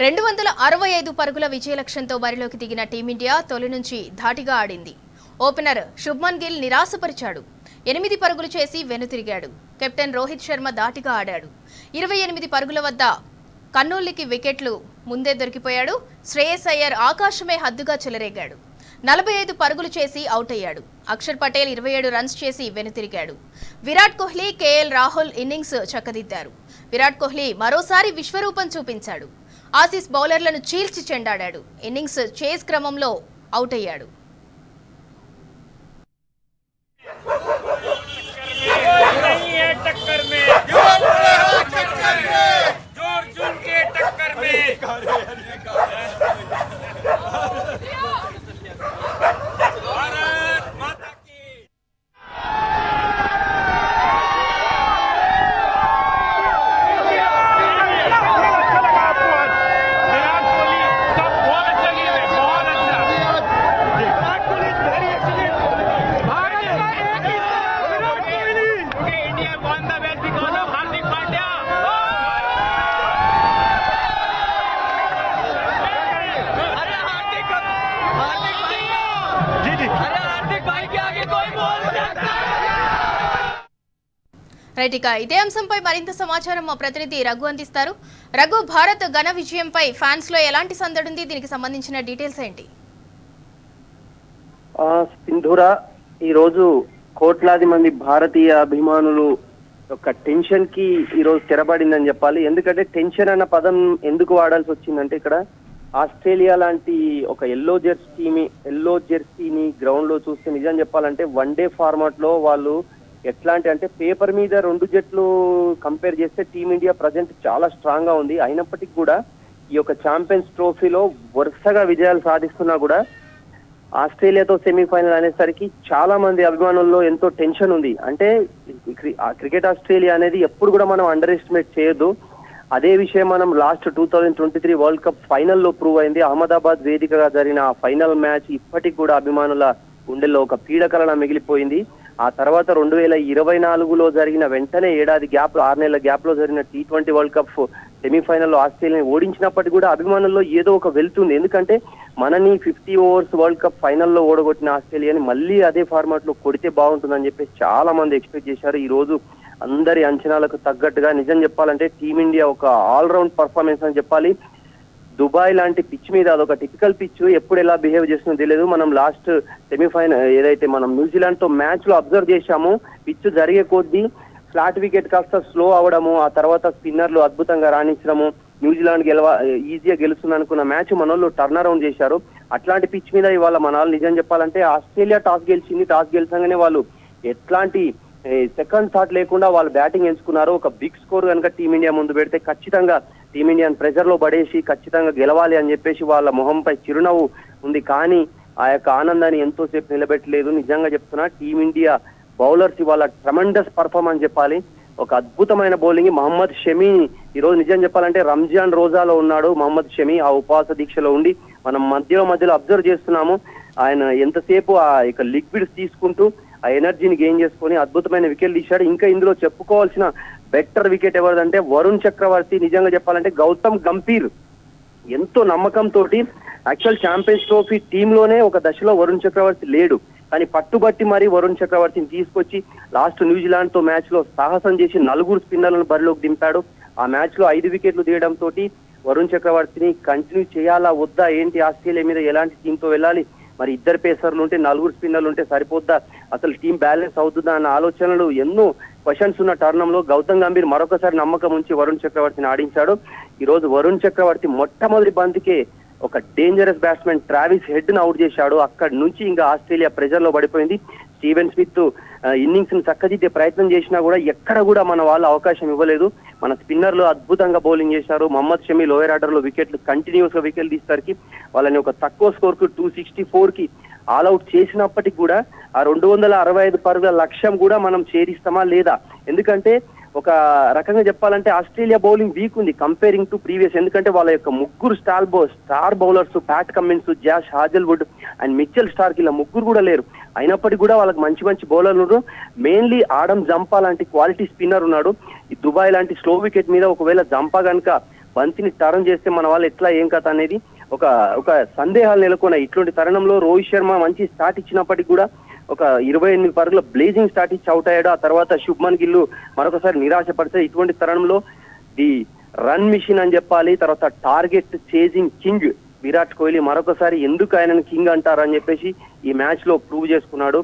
265 పరుగుల విజయ లక్ష్యంతో బరిలోకి దిగిన టీమిండియా తొలి నుంచి ధాటిగా ఆడింది. ఓపెనర్ శుభ్మన్ గిల్ నిరాశపరిచాడు. 8 పరుగులు చేసి వెనుతిరిగాడు. కెప్టెన్ రోహిత్ శర్మ ధాటిగా ఆడాడు. 28 పరుగుల వద్ద కన్నోల్లికి వికెట్లు ముందే దొరికిపోయాడు. శ్రేయస్ అయ్యర్ ఆకాశమే హద్దుగా చెలరేగాడు. 45 పరుగులు చేసి అవుట్ అయ్యాడు. అక్షర్ పటేల్ 27 రన్స్ చేసి వెనుతిరిగాడు. విరాట్ కోహ్లీ, కేఎల్ రాహుల్ ఇన్నింగ్స్ చక్కదిద్దారు. విరాట్ కోహ్లీ మరోసారి విశ్వరూపం చూపించాడు. ఆసీస్ బౌలర్లను చీల్చి చెండాడాడు. ఇన్నింగ్స్ చేజ్ క్రమంలో అవుట్ అయ్యాడు. రైట్, ఇక ఇదే అంశంపై మరింత సమాచారం మా ప్రతినిధి రఘు అందిస్తారు. రఘు, భారత్ ఘన విజయంపై ఫ్యాన్స్ లో ఎలాంటి సందడి? దీనికి సంబంధించిన డీటెయిల్స్ ఏంటి? సింధూరా, ఈ రోజు కోట్లాది మంది భారతీయ అభిమానులు యొక్క టెన్షన్ కి ఈ రోజు తెరబడిందని చెప్పాలి. ఎందుకంటే టెన్షన్ అన్న పదం ఎందుకు వాడాల్సి వచ్చిందంటే, ఇక్కడ ఆస్ట్రేలియా లాంటి ఒక ఎల్లో జెర్సీని గ్రౌండ్ లో చూస్తే నిజం చెప్పాలంటే వన్డే ఫార్మాట్ లో వాళ్ళు ఎట్లాంటి అంటే పేపర్ మీద 2 జట్లు కంపేర్ చేస్తే టీమిండియా ప్రజెంట్ చాలా స్ట్రాంగ్ గా ఉంది. అయినప్పటికీ కూడా ఈ యొక్క ఛాంపియన్స్ ట్రోఫీలో వరుసగా విజయాలు సాధిస్తున్నా కూడా ఆస్ట్రేలియాతో సెమీఫైనల్ అనేసరికి చాలా మంది అభిమానుల్లో ఎంతో టెన్షన్ ఉంది. అంటే క్రికెట్ ఆస్ట్రేలియా అనేది ఎప్పుడు కూడా మనం అండర్ ఎస్టిమేట్ చేయొద్దు. అదే విషయం మనం లాస్ట్ 2023 వరల్డ్ కప్ ఫైనల్లో ప్రూవ్ అయింది. అహ్మదాబాద్ వేదికగా జరిగిన ఆ ఫైనల్ మ్యాచ్ ఇప్పటికి కూడా అభిమానుల గుండెల్లో ఒక పీడకలన మిగిలిపోయింది. ఆ తర్వాత 2024లో జరిగిన వెంటనే 6 నెలల గ్యాప్ లో జరిగిన T20 వరల్డ్ కప్ సెమీఫైనల్లో ఆస్ట్రేలియాని ఓడించినప్పటికీ కూడా అభిమానుల్లో ఏదో ఒక వెళ్తుంది. ఎందుకంటే మనని 50 ఓవర్స్ వరల్డ్ కప్ ఫైనల్లో ఓడగొట్టిన ఆస్ట్రేలియాని మళ్ళీ అదే ఫార్మాట్ లో కొడితే బాగుంటుందని చెప్పి చాలా మంది ఎక్స్పెక్ట్ చేశారు. ఈ రోజు అందరి అంచనాలకు తగ్గట్టుగా నిజం చెప్పాలంటే టీమిండియా ఒక ఆల్రౌండ్ పర్ఫార్మెన్స్ అని చెప్పాలి. దుబాయ్ లాంటి పిచ్ మీద అదొక టిపికల్ పిచ్, ఎప్పుడు ఎలా బిహేవ్ చేస్తుందో తెలియదు. మనం లాస్ట్ సెమీఫైనల్ ఏదైతే మనం న్యూజిలాండ్ తో మ్యాచ్ లో అబ్జర్వ్ చేశాము, పిచ్ జరిగే కొద్దీ ఫ్లాట్ వికెట్ కాస్త స్లో అవడము, ఆ తర్వాత స్పిన్నర్లు అద్భుతంగా రాణించడము, న్యూజిలాండ్ ఈజీగా గెలుస్తుంది అనుకున్న మ్యాచ్ మనోళ్ళు టర్న్ అరౌండ్ చేశారు. అట్లాంటి పిచ్ మీద ఇవాళ మన వాళ్ళు నిజం చెప్పాలంటే ఆస్ట్రేలియా టాస్ గెలిచింది. టాస్ గెలిచగానే వాళ్ళు ఎట్లాంటి సెకండ్ థాట్ లేకుండా వాళ్ళు బ్యాటింగ్ ఎంచుకున్నారు. ఒక బిగ్ స్కోర్ కనుక టీమిండియా ముందు పెడితే ఖచ్చితంగా టీమిండియాని ప్రెజర్ లో పడేసి ఖచ్చితంగా గెలవాలి అని చెప్పేసి వాళ్ళ మొహంపై చిరునవ్వు ఉంది. కానీ ఆ యొక్క ఆనందాన్ని ఎంతోసేపు నిలబెట్టలేదు. నిజంగా చెప్తున్నా, టీమిండియా బౌలర్స్ ఇవాళ ట్రమెండస్ పర్ఫార్మెన్స్ చెప్పాలి. ఒక అద్భుతమైన బౌలింగ్. మహమ్మద్ షమి ఈ రోజు నిజం చెప్పాలంటే రంజాన్ రోజాలో ఉన్నాడు. మహమ్మద్ షమి ఆ ఉపవాస దీక్షలో ఉండి మనం మధ్యలో అబ్జర్వ్ చేస్తున్నాము. ఆయన ఎంతసేపు ఆ యొక్క లిక్విడ్స్ తీసుకుంటూ ఆ ఎనర్జీని గెయిన్ చేసుకొని అద్భుతమైన వికెట్లు తీశాడు. ఇంకా ఇందులో చెప్పుకోవాల్సిన బెటర్ వికెట్ ఎవరిదంటే వరుణ్ చక్రవర్తి. నిజంగా చెప్పాలంటే గౌతమ్ గంభీర్ ఎంతో నమ్మకంతో యాక్చువల్ ఛాంపియన్స్ ట్రోఫీ టీంలోనే ఒక దశలో వరుణ్ చక్రవర్తి లేడు, కానీ పట్టుబట్టి మరీ వరుణ్ చక్రవర్తిని తీసుకొచ్చి లాస్ట్ న్యూజిలాండ్ తో మ్యాచ్ లో సాహసం చేసి 4 స్పిన్నర్లను బరిలోకి దింపాడు. ఆ మ్యాచ్ లో 5 వికెట్లు తీయడంతో వరుణ్ చక్రవర్తిని కంటిన్యూ చేయాలా వద్దా, ఏంటి ఆస్ట్రేలియా మీద ఎలాంటి టీంతో వెళ్ళాలి, మరి 2 పేసర్లు ఉంటే 4 స్పిన్నర్లు ఉంటే సరిపోద్దా, అసలు టీం బ్యాలెన్స్ అవుతుందా అన్న ఆలోచనలు ఎన్నో క్వశ్చన్స్ ఉన్న తరుణంలో గౌతమ్ గంభీర్ మరొకసారి నమ్మకం ఉంచి వరుణ్ చక్రవర్తిని ఆడించాడు. ఈ రోజు వరుణ్ చక్రవర్తి మొట్టమొదటి బంతికే ఒక డేంజరస్ బ్యాట్స్మెన్ ట్రావిస్ హెడ్ ను అవుట్ చేశాడు. అక్కడి నుంచి ఇంకా ఆస్ట్రేలియా ప్రెజర్ లో పడిపోయింది. స్టీవెన్ స్మిత్ ఇన్నింగ్స్ ని చక్కదిద్దే ప్రయత్నం చేసినా కూడా ఎక్కడ కూడా మన వాళ్ళు అవకాశం ఇవ్వలేదు. మన స్పిన్నర్లు అద్భుతంగా బౌలింగ్ చేశారు. మహమ్మద్ షమి లోయర్ ఆర్డర్ లో వికెట్లు కంటిన్యూస్ గా వికెట్లు తీసేసరికి వాళ్ళని ఒక తక్కువ స్కోర్ కు 264 కి ఆల్అౌట్ చేసినప్పటికీ కూడా ఆ 265 పరుగుల లక్ష్యం కూడా మనం ఛేదిస్తామా లేదా? ఎందుకంటే ఒక రకంగా చెప్పాలంటే ఆస్ట్రేలియా బౌలింగ్ వీక్ ఉంది కంపేరింగ్ టు ప్రీవియస్. ఎందుకంటే వాళ్ళ యొక్క 3 star bowlers Pat Cummins, Josh Hazlewood and Mitchell Starc ఇలా 3 కూడా లేరు. అయినప్పటికీ కూడా వాళ్ళకి మంచి బౌలర్లు, మెయిన్లీ ఆడమ్ జంపా లాంటి క్వాలిటీ స్పిన్నర్ ఉన్నాడు. ఈ దుబాయ్ లాంటి స్లో వికెట్ మీద ఒకవేళ జంపా కనుక బంతిని టర్న్ చేస్తే మన వాళ్ళు ఎట్లా ఏం కథ అనేది ఒక ఒక సందేహాలు నెలకొన్నాయి. ఇటువంటి తరుణంలో రోహిత్ శర్మ మంచి స్టార్ట్ ఇచ్చినప్పటికీ కూడా ఒక 28 పరుగుల బ్లేజింగ్ స్టార్ట్ ఇచ్చి అవుట్ అయ్యాడు. ఆ తర్వాత శుభ్మన్ గిల్ మరొకసారి నిరాశపడితే ఇటువంటి తరుణంలో ది రన్ మిషన్ అని చెప్పాలి, తర్వాత target chasing king Virat Kohli మరొకసారి ఎందుకు ఆయనను కింగ్ అంటారని చెప్పేసి ఈ మ్యాచ్ లో ప్రూవ్ చేసుకున్నాడు.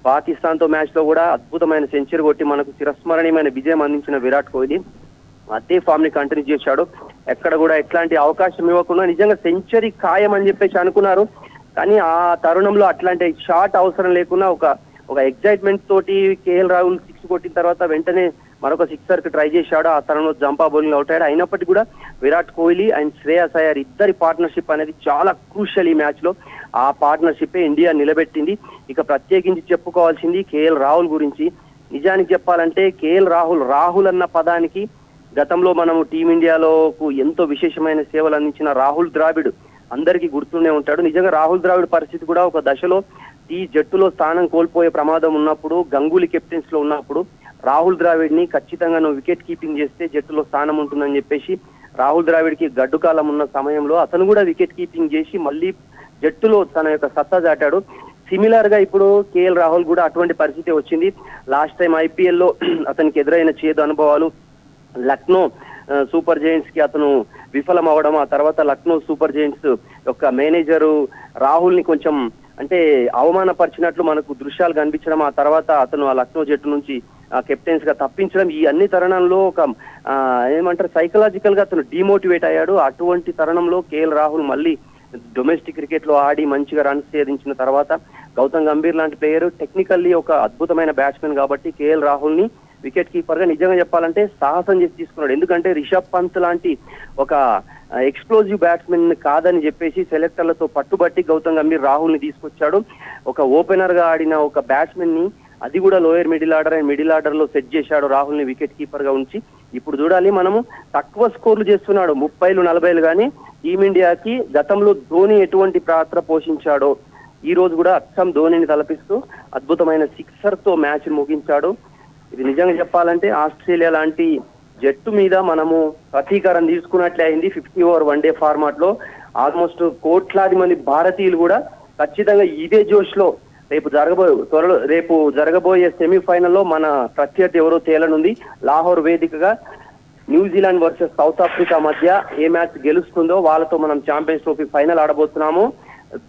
పాకిస్తాన్ తో మ్యాచ్ లో కూడా అద్భుతమైన సెంచరీ కొట్టి మనకు చిరస్మరణీయమైన విజయం అందించిన విరాట్ కోహ్లీ అదే ఫామ్ ని కంటిన్యూ చేశాడు. ఎక్కడ కూడా ఎట్లాంటి అవకాశం ఇవ్వకుండా నిజంగా సెంచరీ ఖాయం అని చెప్పేసి అనుకున్నారు. కానీ ఆ తరుణంలో అట్లాంటి షాట్ అవసరం లేకుండా ఒక ఎక్సైట్మెంట్ తోటి కేఎల్ రాహుల్ 6 కొట్టిన తర్వాత వెంటనే మరొక 6 కి ట్రై చేశాడు. ఆ తరుణంలో జంపా బౌలింగ్ అవుట్ అయ్యాడు. అయినప్పటికీ కూడా విరాట్ కోహ్లీ అండ్ శ్రేయస్ అయ్యర్ ఇద్దరి పార్ట్నర్షిప్ అనేది చాలా క్రూషియల్ ఈ మ్యాచ్ లో. ఆ పార్ట్నర్షిప్ ఇండియా నిలబెట్టింది. ఇక ప్రత్యేకించి చెప్పుకోవాల్సింది కేఎల్ రాహుల్ గురించి. నిజానికి చెప్పాలంటే కేఎల్ రాహుల్ అన్న పదానికి గతంలో మనము టీమిండియాలో ఎంతో విశేషమైన సేవలు అందించిన రాహుల్ ద్రావిడ్ అందరికీ గుర్తుండే ఉంటాడు. నిజంగా రాహుల్ ద్రావిడ్ పరిస్థితి కూడా ఒక దశలో ఈ జట్టులో స్థానం కోల్పోయే ప్రమాదం ఉన్నప్పుడు, గంగూలీ కెప్టెన్స్ లో ఉన్నప్పుడు రాహుల్ ద్రావిడ్ ని ఖచ్చితంగా నువ్వు వికెట్ కీపింగ్ చేస్తే జట్టులో స్థానం ఉంటుందని చెప్పేసి రాహుల్ ద్రావిడ్ కి గడ్డు కాలం ఉన్న సమయంలో అతను కూడా వికెట్ కీపింగ్ చేసి మళ్ళీ జట్టులో తన యొక్క సత్తా చాటాడు. సిమిలర్ గా ఇప్పుడు కేఎల్ రాహుల్ కూడా అటువంటి పరిస్థితి వచ్చింది. లాస్ట్ టైం ఐపీఎల్ లో అతనికి ఎదురైన చేదు అనుభవాలు, లక్నో సూపర్ జైంట్స్ కి అతను విఫలం అవడం, ఆ తర్వాత లక్నో సూపర్ జైంట్స్ యొక్క మేనేజరు రాహుల్ ని కొంచెం అంటే అవమానపరిచినట్లు మనకు దృశ్యాలు కనిపించడం, ఆ తర్వాత అతను ఆ లక్నో జట్టు నుంచి కెప్టెన్స్ గా తప్పించడం, ఈ అన్ని తరుణంలో ఒక ఏమంటారు సైకలాజికల్ గా అతను డిమోటివేట్ అయ్యాడు. అటువంటి తరుణంలో కేఎల్ రాహుల్ మళ్ళీ డొమెస్టిక్ క్రికెట్ లో ఆడి మంచిగా రన్స్ ఛేదించిన తర్వాత గౌతమ్ గంభీర్ లాంటి ప్లేయర్ టెక్నికల్లీ ఒక అద్భుతమైన బ్యాట్స్మెన్ కాబట్టి కేఎల్ రాహుల్ ని వికెట్ కీపర్ గా నిజంగా చెప్పాలంటే సాహసం చేసి తీసుకున్నాడు. ఎందుకంటే రిషబ్ పంత్ లాంటి ఒక ఎక్స్ప్లోజివ్ బ్యాట్స్మెన్ కాదని చెప్పేసి సెలెక్టర్లతో పట్టుబట్టి గౌతమ్ గంభీర్ రాహుల్ ని తీసుకొచ్చాడు. ఒక ఓపెనర్ గా ఆడిన ఒక బ్యాట్స్మెన్ ని అది కూడా lower middle order and middle order లో సెట్ చేశాడు రాహుల్ ని వికెట్ కీపర్ గా ఉంచి. ఇప్పుడు చూడాలి మనము తక్కువ స్కోర్లు చేస్తున్నాడు 30, 40 కానీ టీమిండియాకి గతంలో ధోని ఎటువంటి పాత్ర పోషించాడో ఈ రోజు కూడా అచ్చం ధోనిని తలపిస్తూ అద్భుతమైన 6 తో మ్యాచ్ ముగించాడు. ఇది నిజంగా చెప్పాలంటే ఆస్ట్రేలియా లాంటి జట్టు మీద మనము ప్రతీకారం తీసుకున్నట్లే అయింది. 50 ఓవర్ వన్డే ఫార్మాట్ లో ఆల్మోస్ట్ కోట్లాది మంది భారతీయులు కూడా ఖచ్చితంగా ఇదే జోష్ లో రేపు జరగబోయే సెమీఫైనల్లో మన ప్రత్యర్థి ఎవరో తేలనుంది. లాహోర్ వేదికగా న్యూజిలాండ్ వర్సెస్ సౌత్ ఆఫ్రికా మధ్య ఏ మ్యాచ్ గెలుస్తుందో వాళ్ళతో మనం ఛాంపియన్స్ ట్రోఫీ ఫైనల్ ఆడబోతున్నాము.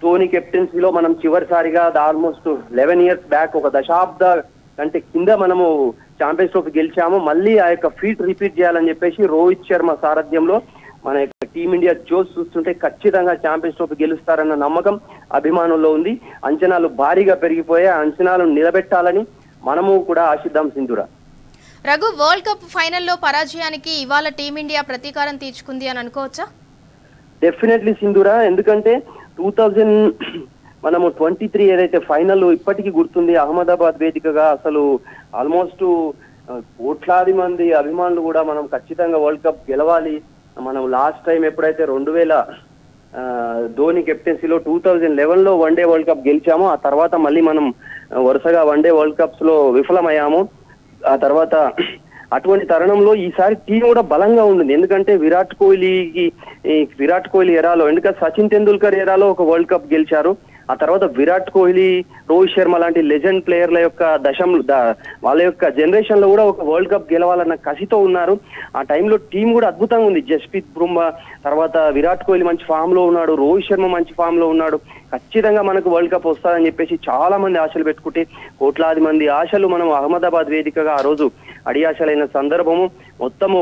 ధోని కెప్టెన్సీలో మనం చివరిసారిగా ఆల్మోస్ట్ 11 years బ్యాక్ ఒక దశాబ్ద కంటే కింద మనము ఛాంపియన్స్ ట్రోఫీ గెలిచాము. మళ్ళీ ఆ యొక్క ఫీట్ రిపీట్ చేయాలని చెప్పేసి రోహిత్ శర్మ సారథ్యంలో మన యొక్క టీమిండియా జోస్ చూస్తుంటే ఖచ్చితంగా ఛాంపియన్స్ ట్రోఫీ గెలుస్తారన్న నమ్మకం అభిమానుల్లో ఉంది. అంచనాలు భారీగా పెరిగిపోయే అంచనాలను నిలబెట్టాలని మనము కూడా ఆశిద్దాం. సింధురా రఘు, వరల్డ్ కప్ ఫైనల్లో పరాజయానికి ఇవాళ టీమిండియా ప్రతీకారం తీర్చుకుంది అని అనుకోవచ్చా? డెఫినెట్లీ సింధురా, ఎందుకంటే 2023 ఏదైతే ఫైనల్ ఇప్పటికీ గుర్తుంది. అహ్మదాబాద్ వేదికగా అసలు ఆల్మోస్ట్ కోట్లాది మంది అభిమానులు కూడా మనం ఖచ్చితంగా వరల్డ్ కప్ గెలవాలి. మనం లాస్ట్ టైం ఎప్పుడైతే 2000 ధోని కెప్టెన్సీలో 2011లో వన్డే వరల్డ్ కప్ గెలిచామో ఆ తర్వాత మళ్ళీ మనం వరుసగా వన్డే వరల్డ్ కప్స్ లో విఫలమయ్యాము. ఆ తర్వాత అటువంటి తరుణంలో ఈసారి టీం కూడా బలంగా ఉంటుంది. ఎందుకంటే విరాట్ కోహ్లీ ఎరాలో, ఎందుకంటే సచిన్ టెండూల్కర్ ఎరాలో ఒక వరల్డ్ కప్ గెలిచారు. ఆ తర్వాత విరాట్ కోహ్లీ, రోహిత్ శర్మ లాంటి లెజెండ్ ప్లేయర్ల యొక్క వాళ్ళ యొక్క జనరేషన్ లో కూడా ఒక వరల్డ్ కప్ గెలవాలన్న కసితో ఉన్నారు. ఆ టైంలో టీం కూడా అద్భుతంగా ఉంది. జస్ప్రీత్ బుమ్రా, తర్వాత విరాట్ కోహ్లీ మంచి ఫామ్ లో ఉన్నాడు, రోహిత్ శర్మ మంచి ఫామ్ లో ఉన్నాడు. ఖచ్చితంగా మనకు వరల్డ్ కప్ వస్తారని చెప్పేసి చాలా మంది ఆశలు పెట్టుకుంటే కోట్లాది మంది ఆశలు మనం అహ్మదాబాద్ వేదికగా ఆ రోజు అడియాశలైన సందర్భము. మొత్తము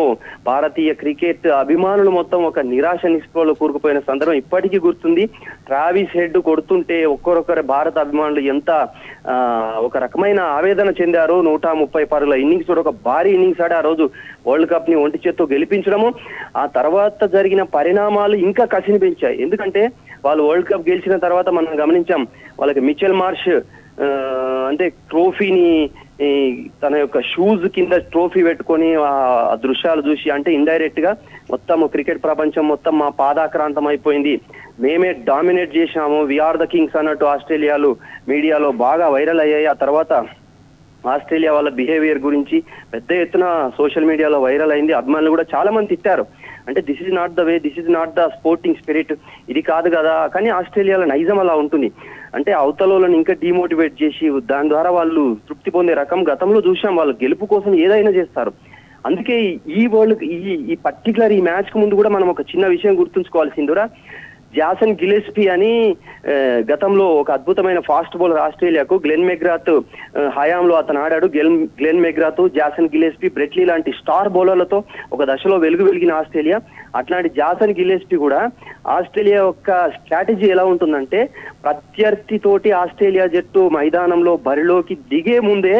భారతీయ క్రికెట్ అభిమానులు మొత్తం ఒక నిరాశ నిస్పృహలో కూరుకుపోయిన సందర్భం ఇప్పటికీ గుర్తుంది. ట్రావిస్ హెడ్ కొడుతుంటే ఒక్కొక్కరు భారత అభిమానులు ఎంత ఒక రకమైన ఆవేదన చెందారు. 130 పరుగుల ఇన్నింగ్స్ కూడా ఒక భారీ ఇన్నింగ్స్ ఆడి ఆ రోజు వరల్డ్ కప్ ని ఒంటి చేత్తో గెలిపించడము. ఆ తర్వాత జరిగిన పరిణామాలు ఇంకా కసిని పెంచాయి. ఎందుకంటే వాళ్ళు వరల్డ్ కప్ గెలిచిన తర్వాత మనం గమనించాం, వాళ్ళకి మిచెల్ మార్ష్ అంటే ట్రోఫీని తన యొక్క షూస్ కింద ట్రోఫీ పెట్టుకొని ఆ దృశ్యాలు చూసి అంటే ఇండైరెక్ట్ గా మొత్తం క్రికెట్ ప్రపంచం మొత్తం మా పాదాక్రాంతం అయిపోయింది, మేమే డామినేట్ చేశాము, వీఆర్ ద కింగ్స్ అన్నట్టు ఆస్ట్రేలియాలో మీడియాలో బాగా వైరల్ అయ్యాయి. ఆ తర్వాత ఆస్ట్రేలియా వాళ్ళ బిహేవియర్ గురించి పెద్ద ఎత్తున సోషల్ మీడియాలో వైరల్ అయింది. అభిమానులు కూడా చాలా మంది తిట్టారు. అంటే this is not the way, this is not the sporting spirit, ఇది కాదు కదా. కానీ ఆస్ట్రేలియాలో నైజం అలా ఉంటుంది. అంటే అవతలని ఇంకా డిమోటివేట్ చేసి దాని ద్వారా వాళ్ళు తృప్తి పొందే రకం గతంలో చూసాం. వాళ్ళు గెలుపు కోసం ఏదైనా చేస్తారు. అందుకే ఈ వరల్డ్ ఈ పర్టికులర్ ఈ మ్యాచ్ కు ముందు కూడా మనం ఒక చిన్న విషయం గుర్తుంచుకోవాల్సిందిరా, జాసన్ గిలెస్పీ అని గతంలో ఒక అద్భుతమైన ఫాస్ట్ బౌలర్ ఆస్ట్రేలియాకు, గ్లెన్ మెగ్రాత్ హయాంలో అతను ఆడాడు. Glenn McGrath, Jason Gillespie, Brett Lee లాంటి స్టార్ బౌలర్లతో ఒక దశలో వెలిగిన ఆస్ట్రేలియా. అట్లాంటి జాసన్ గిలెస్పీ కూడా ఆస్ట్రేలియా యొక్క స్ట్రాటజీ ఎలా ఉంటుందంటే, ప్రత్యర్థితోటి ఆస్ట్రేలియా జట్టు మైదానంలో బరిలోకి దిగే ముందే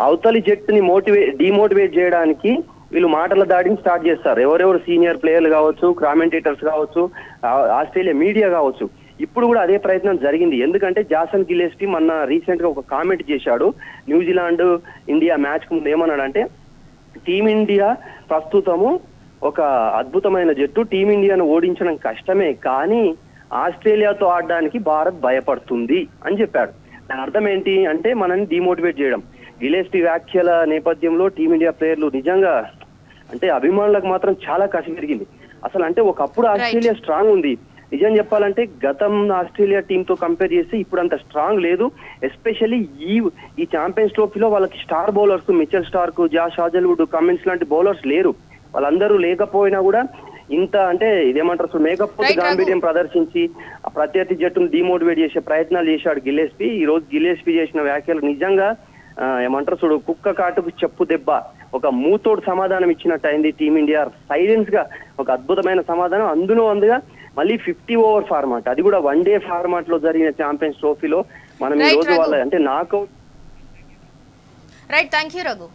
అవతలి జట్టుని డిమోటివేట్ చేయడానికి వీళ్ళు మాటల దాడిని స్టార్ట్ చేస్తారు. ఎవరెవరు సీనియర్ ప్లేయర్లు కావచ్చు, కామెంటేటర్స్ కావచ్చు, ఆస్ట్రేలియా మీడియా కావచ్చు. ఇప్పుడు కూడా అదే ప్రయత్నం జరిగింది. ఎందుకంటే జాసన్ గిలెస్పీ మొన్న రీసెంట్ గా ఒక కామెంట్ చేశాడు న్యూజిలాండ్ ఇండియా మ్యాచ్ కు ముందు. ఏమన్నాడంటే, టీమిండియా ప్రస్తుతము ఒక అద్భుతమైన జట్టు, టీమిండియాను ఓడించడం కష్టమే, కానీ ఆస్ట్రేలియాతో ఆడడానికి భారత్ భయపడుతుంది అని చెప్పాడు. దాని అర్థం ఏంటి అంటే, మనల్ని డిమోటివేట్ చేయడం. గిలెస్పీ వ్యాఖ్యల నేపథ్యంలో టీమిండియా ప్లేయర్లు నిజంగా అంటే అభిమానులకు మాత్రం చాలా కసి పెరిగింది. అసలు అంటే ఒకప్పుడు ఆస్ట్రేలియా స్ట్రాంగ్ ఉంది. నిజం చెప్పాలంటే గతం ఆస్ట్రేలియా టీమ్ తో కంపేర్ చేస్తే ఇప్పుడు అంత స్ట్రాంగ్ లేదు. ఎస్పెషల్లీ ఈ ఛాంపియన్స్ ట్రోఫీలో వాళ్ళకి star bowlers, Mitchell Starc, Josh Hazlewood, Cummins లాంటి బౌలర్స్ లేరు. వాళ్ళందరూ లేకపోయినా కూడా ఇంత అంటే ఇదేమంటారు, మేకపోతే గాంభీర్యం ప్రదర్శించి ఆ ప్రత్యర్థి జట్టును డిమోటివేట్ చేసే ప్రయత్నాలు చేశాడు గిలెస్పీ. ఈ రోజు గిలెస్పీ చేసిన వ్యాఖ్యలు నిజంగా ఏమంటారు చూడు, కుక్క కాటుకు చెప్పు దెబ్బ, ఒక మూతోడు సమాధానం ఇచ్చినట్టు అయింది. టీమిండియా సైలెన్స్ గా ఒక అద్భుతమైన సమాధానం. అందుగా మళ్ళీ 50 ఓవర్ ఫార్మాట్, అది కూడా 1 డే ఫార్మాట్ లో జరిగిన ఛాంపియన్స్ ట్రోఫీలో మనం ఈ రోజు వాళ్ళ అంటే knockout. Right, thank you Raghu.